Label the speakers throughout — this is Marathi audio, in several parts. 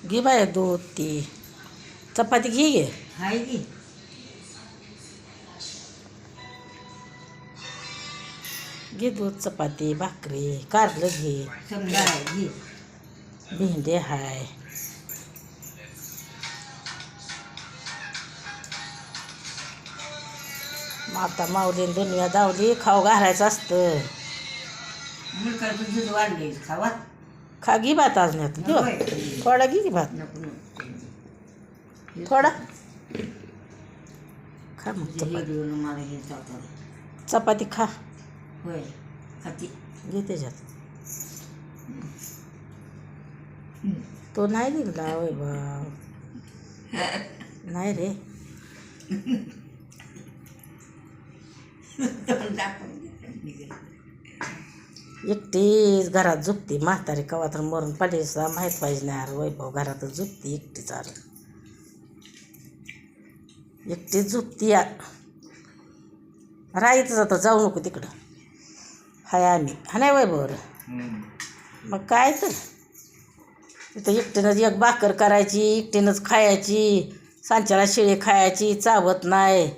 Speaker 1: घे बाय दूध ती चपाती घे
Speaker 2: हाय की
Speaker 1: घे दूध चपाती भाकरी कारलं घे
Speaker 2: समजा आहे घे.
Speaker 1: भेंडे हाय माता माऊलीन दुनिया दावली खाऊ घालायचं असतं
Speaker 2: मुलकाचं दूध वाढले खावा
Speaker 1: खा घे भात आज नाही
Speaker 2: नको
Speaker 1: घे
Speaker 2: आहे.
Speaker 1: थोडा घे भात
Speaker 2: नको नको.
Speaker 1: थोडा खा मग
Speaker 2: हे
Speaker 1: चपाती
Speaker 2: देऊन मला हे चालतं.
Speaker 1: चपाती खा
Speaker 2: होय खाती
Speaker 1: घे त्याच्यात तो नाही दिला वय बा नाही रे एकटीच घरात झुकते म्हातारी कवा तर मरून पडलेसा माहीत पाहिजे नाही अरे वैभव घरातच झुकते एकटीच अरे एकटीच झुकती या राहायचं आता जाऊ नको तिकडं हाय आम्ही हा नाही वैभव रे मग काय तर तिथं एकटीनंच एक भाकर करायची एकटीनंच खायची सांच्याला शिळी खायची चावत नाही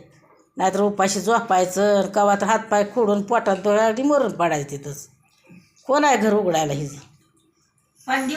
Speaker 1: नाहीतर उपाशी झोपायचं कवा तर हातपाय खोडून पोटात डोळ्याला मरून पडायचं तिथंच कोण आहे घर उघडायला हिचं
Speaker 2: पण